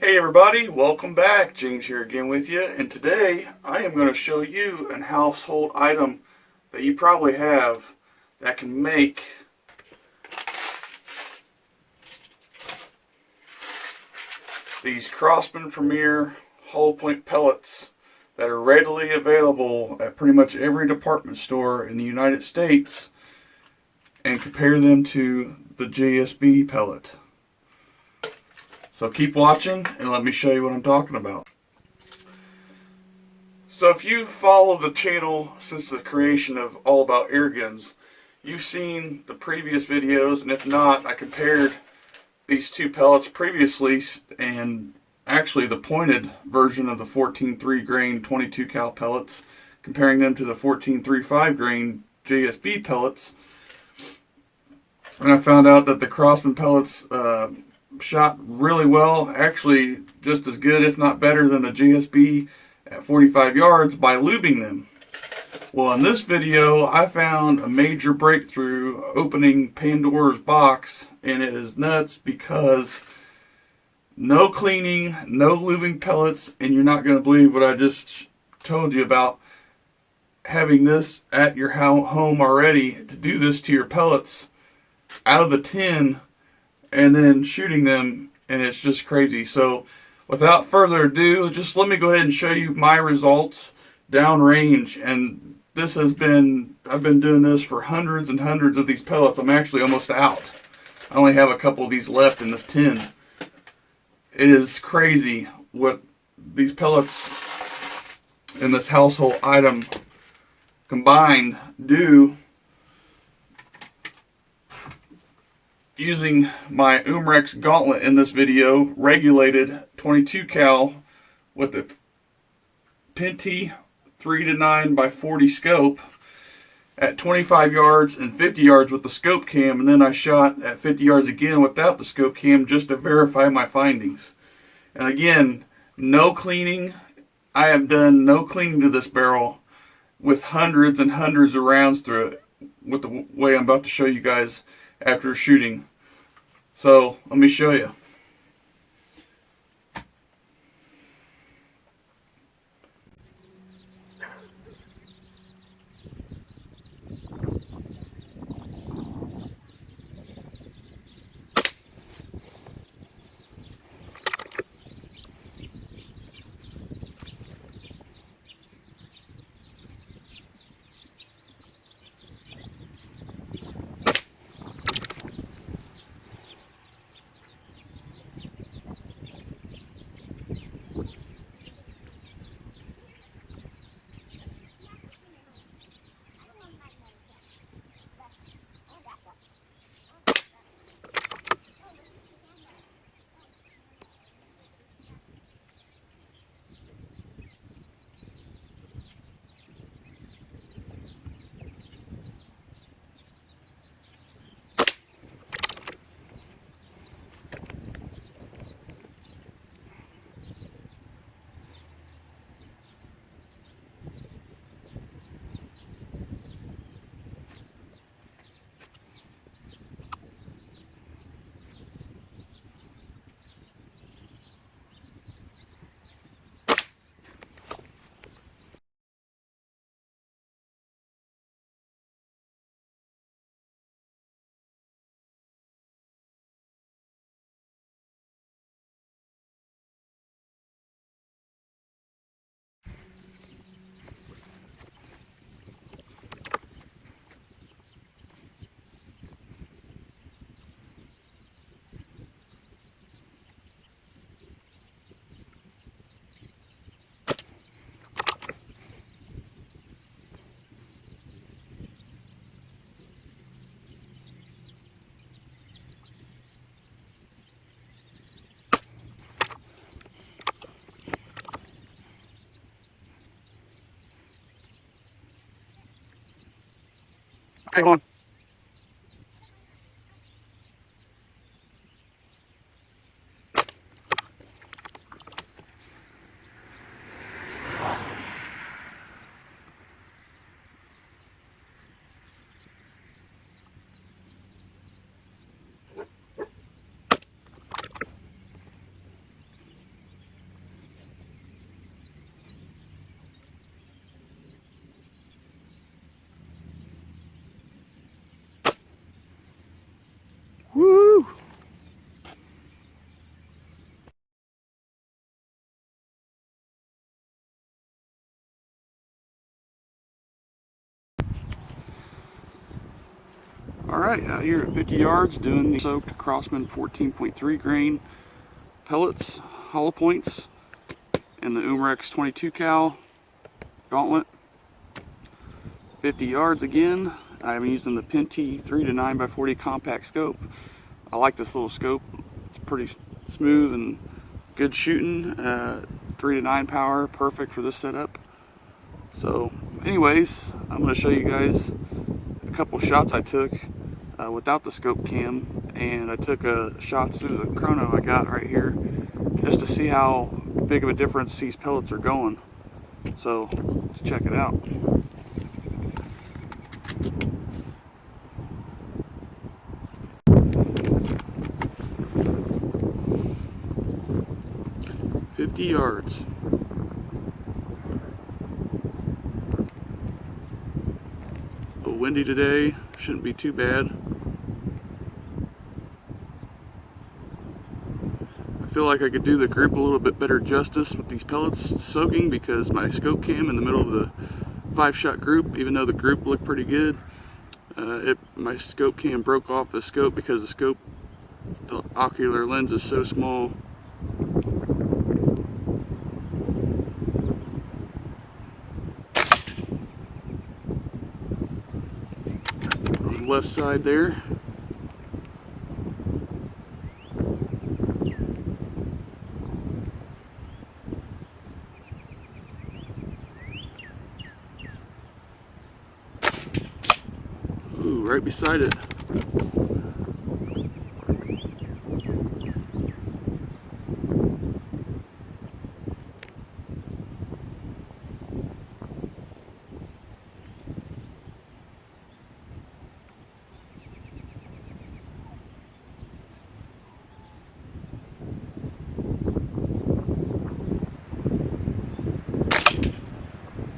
Hey everybody, welcome back. James here again with you, and today I am going to show you a household item that you probably have that can make these Crosman Premier hollow point pellets that are readily available at pretty much every department store in the United States, and compare them to the JSB pellet. So keep watching and let me show you what I'm talking about. So if you follow the channel since the creation of All About Air Guns, you've seen the previous videos, and if not, I compared these two pellets previously, and actually the pointed version of the 14.3 grain 22 cal pellets, comparing them to the 14.35 grain JSB pellets. And I found out that the Crosman pellets shot really well, actually just as good if not better than the JSB at 45 yards by lubing them. Well, in this video I found a major breakthrough opening Pandora's box, and it is nuts because no cleaning, no lubing pellets, and you're not going to believe what I just told you about having this at your home already to do this to your pellets out of the tin and then shooting them, and it's just crazy. So without further ado, just let me go ahead and show you my results downrange. And this has been, I've been doing this for hundreds and hundreds of these pellets. I'm actually almost out. I only have a couple of these left in this tin. It is crazy what these pellets in this household item combined do. Using my Umrex gauntlet in this video, regulated 22 cal with the Pinty 3-9x40 scope at 25 yards and 50 yards with the scope cam, and then I shot at 50 yards again without the scope cam just to verify my findings. And again, no cleaning. I have done no cleaning to this barrel with hundreds and hundreds of rounds through it, with the way I'm about to show you guys after shooting. So let me show you. Hang on. Alright, out here at 50 yards doing the soaked Crossman 14.3 grain pellets, hollow points, and the Umrex 22 cal gauntlet. 50 yards again. I'm using the Penty 3 to 9x40 compact scope. I like this little scope. It's pretty smooth and good shooting. 3 to 9 power, perfect for this setup. So anyways, I'm going to show you guys a couple shots I took without the scope cam, and I took shots through the chrono I got right here just to see how big of a difference these pellets are going. So let's check it out. "50 yards. A little windy today, shouldn't be too bad. I feel like I could do the grip a little bit better justice with these pellets soaking because my scope cam in the middle of the 5-shot group, even though the group looked pretty good, my scope cam broke off the scope because the ocular lens is so small. On the left side there. Ooh, right beside it.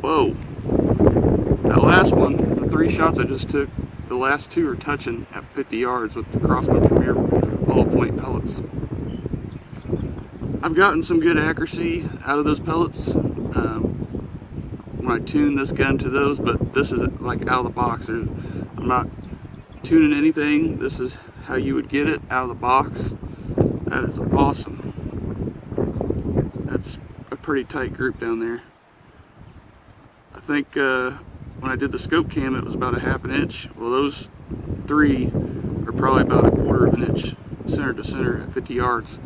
Whoa. That last one, the 3 shots I just took, the last 2 are touching at 50 yards with the Crossman Premier hollow point pellets. I've gotten some good accuracy out of those pellets when I tune this gun to those, but this is like out of the box. I'm not tuning anything. This is how you would get it out of the box. That is awesome. That's a pretty tight group down there. I think when I did the scope cam it was about a ½ inch. Well, those 3 are probably about a ¼ inch center to center at 50 yards.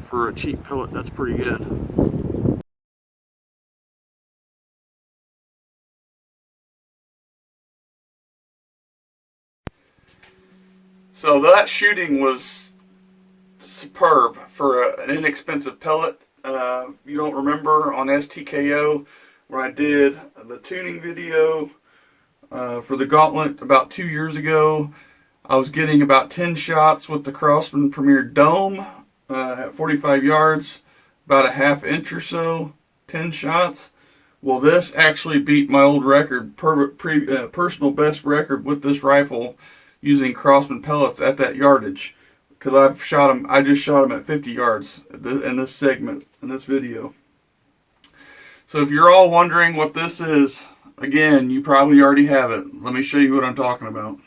For a cheap pellet, that's pretty good. So that shooting was superb for an inexpensive pellet. You don't remember on STKO where I did the tuning video for the gauntlet about 2 years ago. I was getting about 10 shots with the Crossman Premier Dome at 45 yards, about a ½ inch or so, 10 shots. Well, this actually beat my old record, personal best record with this rifle using Crossman pellets at that yardage, because I just shot them at 50 yards in this segment, in this video. So if you're all wondering what this is, again, you probably already have it. Let me show you what I'm talking about.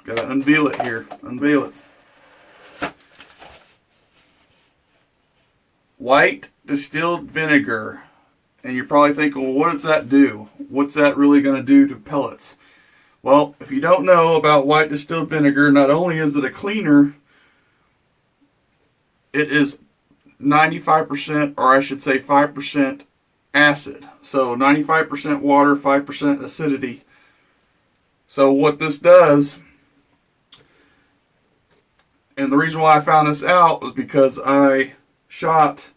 Gotta unveil it here. Unveil it. White distilled vinegar. And you're probably thinking, well, what does that do? What's that really going to do to pellets? Well, if you don't know about white distilled vinegar, not only is it a cleaner, it is 95%, or I should say 5% acid. So 95% water, 5% acidity. So what this does, and the reason why I found this out was because I shot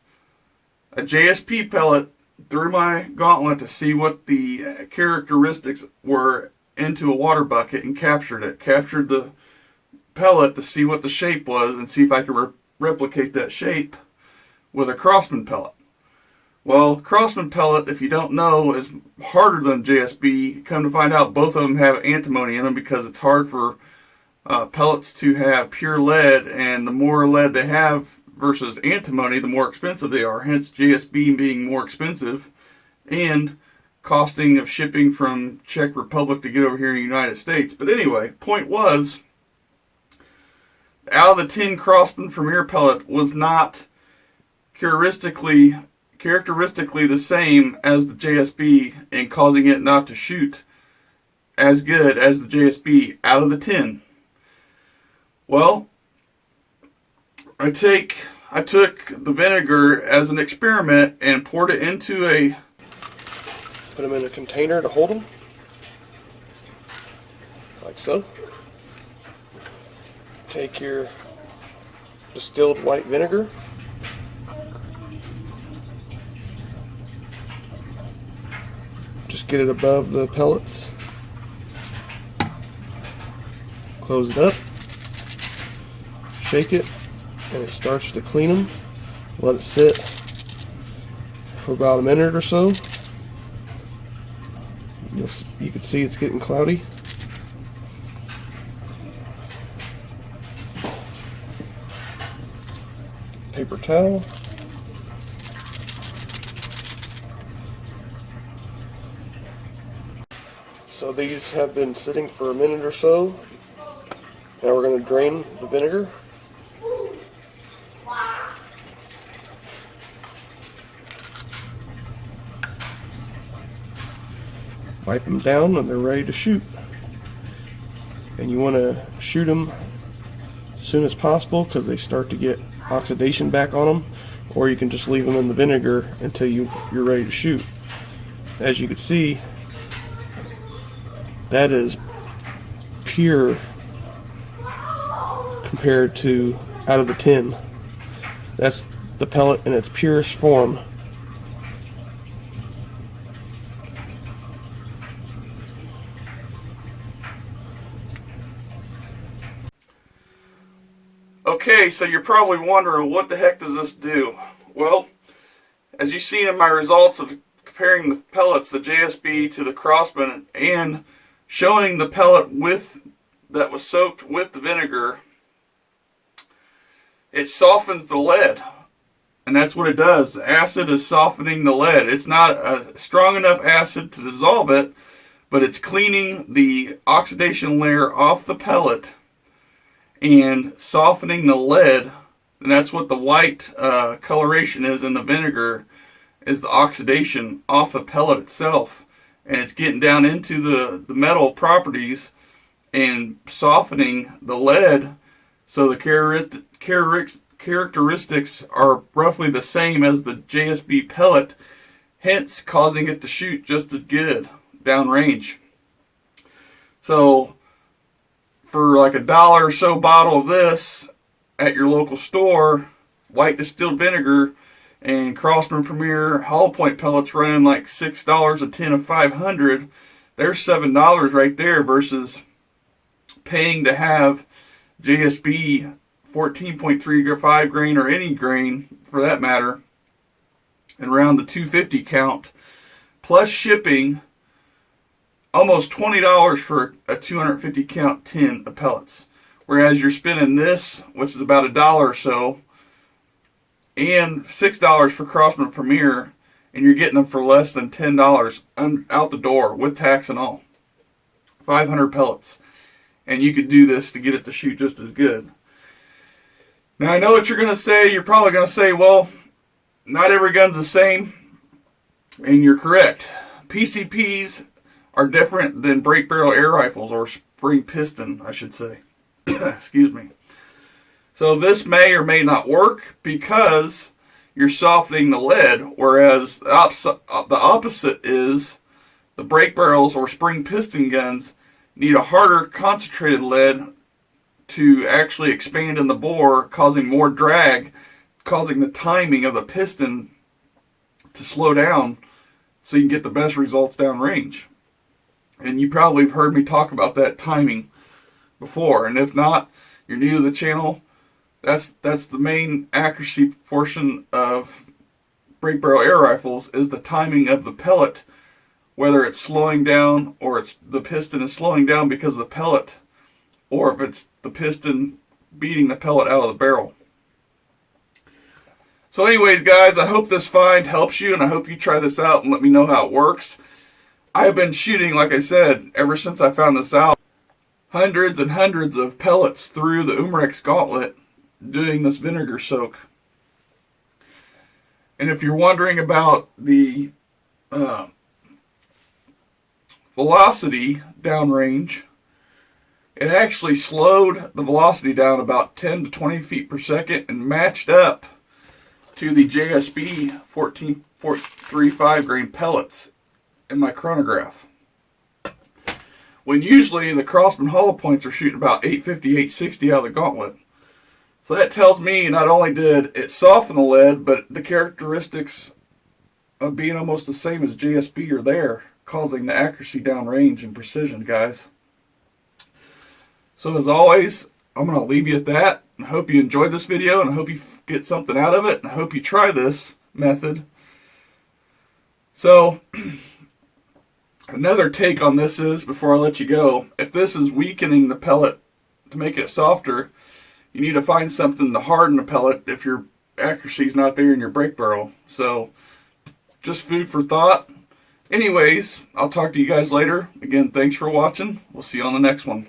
a JSP pellet through my gauntlet to see what the characteristics were into a water bucket and captured it. Captured the pellet to see what the shape was and see if I could replicate that shape with a Crossman pellet. Well, Crossman pellet, if you don't know, is harder than JSB. Come to find out, both of them have antimony in them because it's hard for pellets to have pure lead, and the more lead they have versus antimony, the more expensive they are. Hence JSB being more expensive, and costing of shipping from Czech Republic to get over here in the United States. But anyway, point was, out of the tin Crossman Premier pellet was not characteristically the same as the JSB, and causing it not to shoot as good as the JSB out of the tin. Well, I took the vinegar as an experiment and poured it into put them in a container to hold them, like so. Take your distilled white vinegar, just get it above the pellets, close it up, shake it, and it starts to clean them. Let it sit for about a minute or so. You can see it's getting cloudy. Paper towel. So these have been sitting for a minute or so. Now we're going to drain the vinegar. Wipe them down and they're ready to shoot. And you want to shoot them as soon as possible because they start to get oxidation back on them, or you can just leave them in the vinegar until you're ready to shoot. As you can see, that is pure compared to out of the tin. That's the pellet in its purest form. Okay, so you're probably wondering, what the heck does this do? Well, as you've seen in my results of comparing the pellets, the JSB to the Crossman, and showing the pellet that was soaked with the vinegar, it softens the lead. And that's what it does. The acid is softening the lead. It's not a strong enough acid to dissolve it, but it's cleaning the oxidation layer off the pellet and softening the lead. And that's what the white coloration is in the vinegar, is the oxidation off the pellet itself. And it's getting down into the metal properties and softening the lead, so the characteristics are roughly the same as the JSB pellet, hence causing it to shoot just as good downrange. So for like $1 or so bottle of this at your local store, white distilled vinegar and Crossman Premier hollow point pellets running like $6 a tin of 500, there's $7 right there, versus paying to have JSB 14.35 grain, or any grain for that matter, and around the 250 count, plus shipping, almost $20 for a 250 count tin of pellets. Whereas you're spending this, which is about $1 or so, and $6 for Crossman Premier, and you're getting them for less than $10 out the door with tax and all. 500 pellets. And you could do this to get it to shoot just as good. Now I know what you're going to say. You're probably going to say, well, not every gun's the same. And you're correct. PCPs are different than break barrel air rifles, or spring piston, I should say. Excuse me. So this may or may not work because you're softening the lead, whereas the opposite is the break barrels or spring piston guns need a harder concentrated lead to actually expand in the bore, causing more drag, causing the timing of the piston to slow down so you can get the best results downrange. And you probably have heard me talk about that timing before, and if not, you're new to the channel. That's the main accuracy portion of break barrel air rifles, is the timing of the pellet, whether it's slowing down or the piston is slowing down because of the pellet, or if it's the piston beating the pellet out of the barrel. So anyways, guys, I hope this find helps you, and I hope you try this out and let me know how it works. I have been shooting, like I said, ever since I found this out, hundreds and hundreds of pellets through the Umrex gauntlet doing this vinegar soak. And if you're wondering about the velocity downrange, it actually slowed the velocity down about 10 to 20 feet per second and matched up to the JSB 14.35 grain pellets in my chronograph. When usually the Crossman hollow points are shooting about 850, 860 out of the gauntlet. So that tells me not only did it soften the lead, but the characteristics of being almost the same as JSB are there, causing the accuracy downrange and precision, guys. So as always, I'm going to leave you at that. I hope you enjoyed this video, and I hope you get something out of it, and I hope you try this method. So, another take on this is, before I let you go, if this is weakening the pellet to make it softer, you need to find something to harden the pellet if your accuracy is not there in your brake barrel. So, just food for thought. Anyways, I'll talk to you guys later. Again, thanks for watching. We'll see you on the next one.